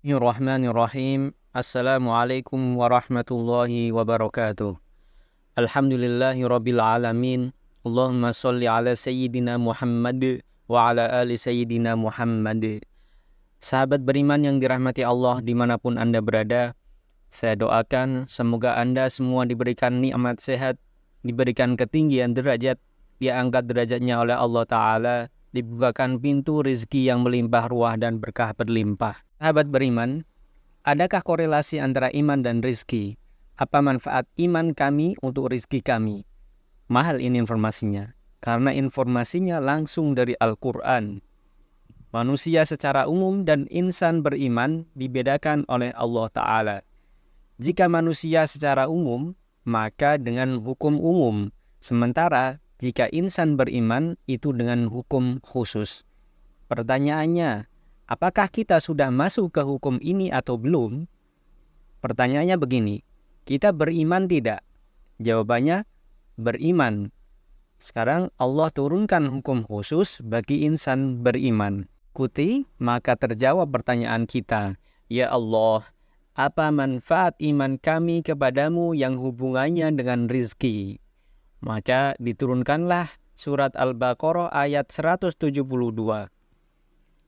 Bismillahirrahmanirrahim. Assalamualaikum warahmatullahi wabarakatuh. Alhamdulillahi rabbil alamin. Allahumma sholli ala sayyidina Muhammad wa ala ali sayyidina Muhammad. Sahabat beriman yang dirahmati Allah dimanapun Anda berada, saya doakan semoga Anda semua diberikan nikmat sehat, diberikan ketinggian derajat, diangkat derajatnya oleh Allah Ta'ala, dibukakan pintu rezeki yang melimpah ruah dan berkah berlimpah. Sahabat beriman, adakah korelasi antara iman dan rizki? Apa manfaat iman kami untuk rizki kami? Mahal ini informasinya, karena informasinya langsung dari Al-Quran. Manusia secara umum dan insan beriman dibedakan oleh Allah Ta'ala. Jika manusia secara umum, maka dengan hukum umum. Sementara jika insan beriman, itu dengan hukum khusus. Pertanyaannya, apakah kita sudah masuk ke hukum ini atau belum? Pertanyaannya begini, kita beriman tidak? Jawabannya, beriman. Sekarang Allah turunkan hukum khusus bagi insan beriman. Maka terjawab pertanyaan kita, ya Allah, apa manfaat iman kami kepadamu yang hubungannya dengan rizki? Maka diturunkanlah surat Al-Baqarah ayat 172.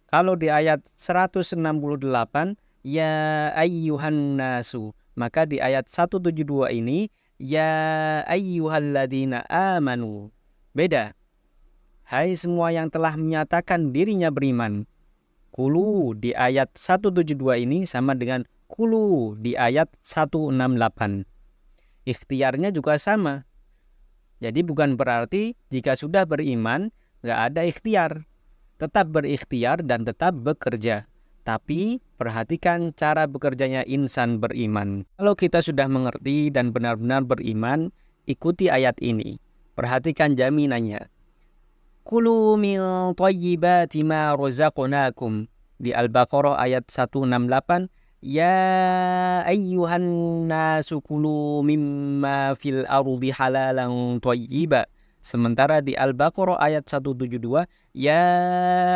Kalau di ayat 168, ya ayyuhan nasu. Maka di ayat 172 ini, ya ayyuhalladzina amanu. Beda. Hai semua yang telah menyatakan dirinya beriman. Kulu di ayat 172 ini sama dengan kulu di ayat 168. Ikhtiarnya juga sama. Jadi bukan berarti jika sudah beriman, nggak ada ikhtiar. Tetap berikhtiar dan tetap bekerja. Tapi perhatikan cara bekerjanya insan beriman. Kalau kita sudah mengerti dan benar-benar beriman, ikuti ayat ini. Perhatikan jaminannya. Kulu min thayyibati ma razaqnakum. Di Al-Baqarah ayat 168. Ya ayyuhan nasu kulu mimma fil ardi halalan thayyiba. Sementara di Al-Baqarah ayat 172, ya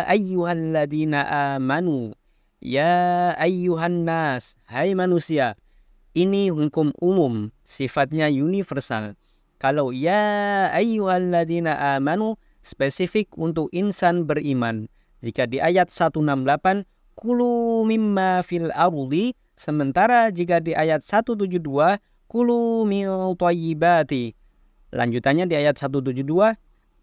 ayyuhalladzina amanu, ya ayyuhan nas, hai manusia. Ini hukum umum, sifatnya universal. Kalau ya ayyuhalladzina amanu, spesifik untuk insan beriman. Jika di ayat 168, kulu mimma fil ardi, sementara jika di ayat 172, kulu min thayyibati. Lanjutannya di ayat 172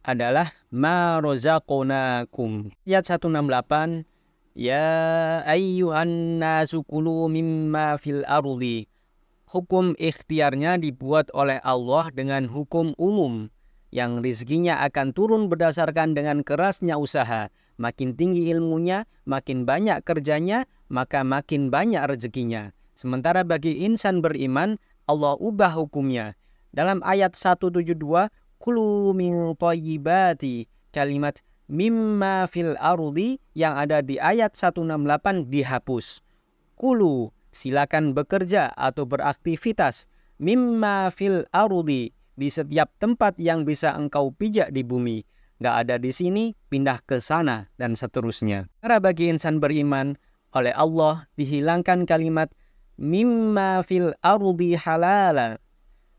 adalah ma razaqnakum. Ayat 168, ya ayyuhan nasu kulu mimma fil ardi. Hukum ikhtiarnya dibuat oleh Allah dengan hukum umum, yang rizkinya akan turun berdasarkan dengan kerasnya usaha. Makin tinggi ilmunya, makin banyak kerjanya, maka makin banyak rezekinya. Sementara bagi insan beriman, Allah ubah hukumnya. Dalam ayat 172, kulu min thayyibati, kalimat mimma fil ardi yang ada di ayat 168 dihapus. Kulu, silakan bekerja atau beraktivitas. Mimma fil ardi, di setiap tempat yang bisa engkau pijak di bumi. Nggak ada di sini, pindah ke sana, dan seterusnya. Karena bagi insan beriman, oleh Allah dihilangkan kalimat mimma fil ardi halala,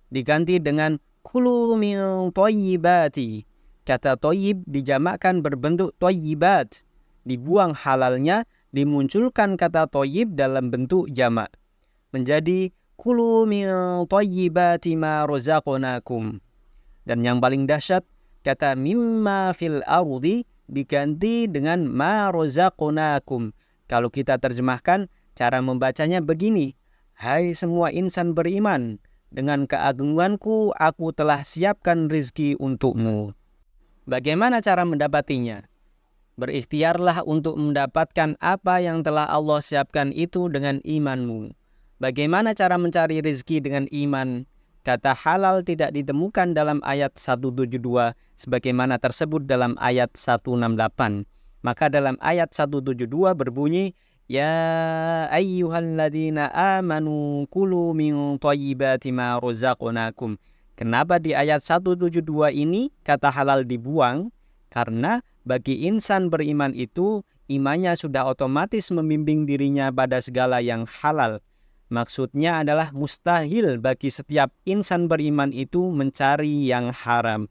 diganti dengan kulu min thayyibati. Kata thayyib dijamakkan berbentuk thayyibat. Dibuang halalnya, dimunculkan kata thayyib dalam bentuk jamak. Menjadi kulu min thayyibati ma razaqnakum. Dan yang paling dahsyat, kata mimma fil ardi diganti dengan ma razaqnakum. Kalau kita terjemahkan, cara membacanya begini. Hai semua insan beriman, dengan keagunganku aku telah siapkan rizki untukmu. Bagaimana cara mendapatinya? Berikhtiarlah untuk mendapatkan apa yang telah Allah siapkan itu dengan imanmu. Bagaimana cara mencari rizki dengan iman? Kata halal tidak ditemukan dalam ayat 172 sebagaimana tersebut dalam ayat 168. Maka dalam ayat 172 berbunyi, ya ayyuhalladzina amanu kulu min thayyibati ma razaqnakum. Kenapa di ayat 172 ini kata halal dibuang? Karena bagi insan beriman itu imannya sudah otomatis membimbing dirinya pada segala yang halal. Maksudnya adalah mustahil bagi setiap insan beriman itu mencari yang haram.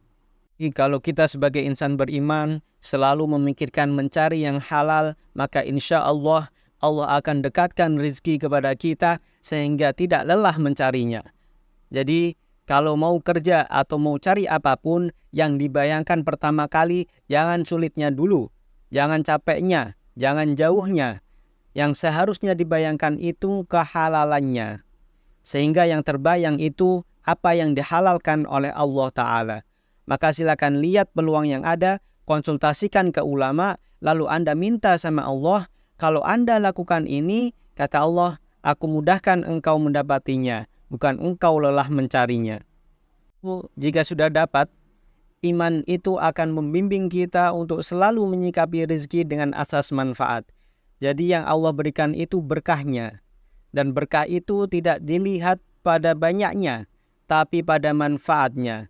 Jadi kalau kita sebagai insan beriman selalu memikirkan mencari yang halal, maka insya Allah akan dekatkan rezeki kepada kita sehingga tidak lelah mencarinya. Jadi kalau mau kerja atau mau cari apapun, yang dibayangkan pertama kali jangan sulitnya dulu, jangan capeknya, jangan jauhnya. Yang seharusnya dibayangkan itu kehalalannya. Sehingga yang terbayang itu apa yang dihalalkan oleh Allah Ta'ala. Maka silakan lihat peluang yang ada, konsultasikan ke ulama, lalu Anda minta sama Allah, kalau Anda lakukan ini, kata Allah, aku mudahkan engkau mendapatinya, bukan engkau lelah mencarinya. Jika sudah dapat, iman itu akan membimbing kita untuk selalu menyikapi rezeki dengan asas manfaat. Jadi yang Allah berikan itu berkahnya. Dan berkah itu tidak dilihat pada banyaknya, tapi pada manfaatnya.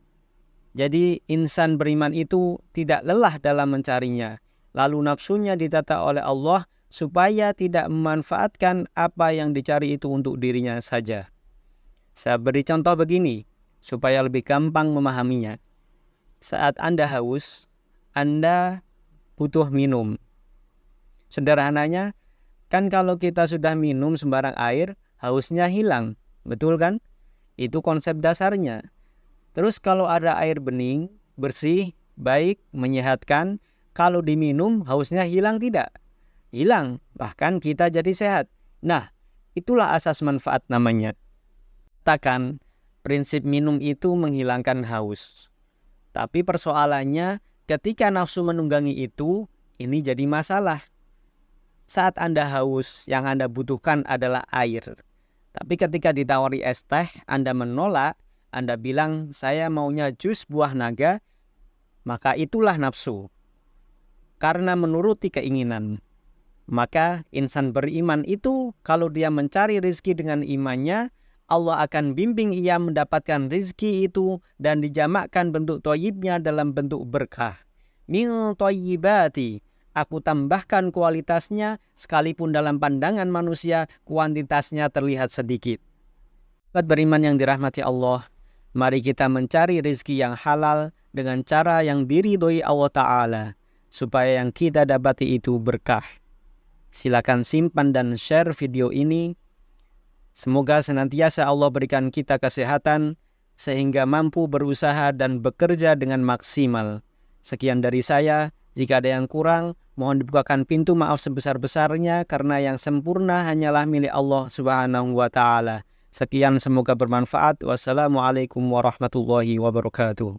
Jadi insan beriman itu tidak lelah dalam mencarinya. Lalu nafsunya ditata oleh Allah supaya tidak memanfaatkan apa yang dicari itu untuk dirinya saja. Saya beri contoh begini, supaya lebih gampang memahaminya. Saat Anda haus, Anda butuh minum. Sederhananya, kan kalau kita sudah minum sembarang air, hausnya hilang. Betul kan? Itu konsep dasarnya. Terus kalau ada air bening, bersih, baik, menyehatkan, kalau diminum hausnya hilang tidak? Hilang, bahkan kita jadi sehat. Nah, itulah asas manfaat namanya. Katakan, prinsip minum itu menghilangkan haus. Tapi persoalannya, ketika nafsu menunggangi itu, ini jadi masalah. Saat Anda haus, yang Anda butuhkan adalah air. Tapi ketika ditawari es teh, Anda menolak, Anda bilang, saya maunya jus buah naga, maka itulah nafsu. Karena menuruti keinginan. Maka insan beriman itu, kalau dia mencari rezeki dengan imannya, Allah akan bimbing ia mendapatkan rezeki itu dan dijamakkan bentuk thayyibnya dalam bentuk berkah. Min thayyibati, aku tambahkan kualitasnya, sekalipun dalam pandangan manusia kuantitasnya terlihat sedikit. Buat beriman yang dirahmati Allah, mari kita mencari rezeki yang halal dengan cara yang diridhoi Allah Ta'ala, supaya yang kita dapati itu berkah. Silakan simpan dan share video ini. Semoga senantiasa Allah berikan kita kesehatan, sehingga mampu berusaha dan bekerja dengan maksimal. Sekian dari saya. Jika ada yang kurang, mohon dibukakan pintu maaf sebesar-besarnya, karena yang sempurna hanyalah milik Allah Subhanahu wa Ta'ala. Sekian, semoga bermanfaat. Wassalamualaikum warahmatullahi wabarakatuh.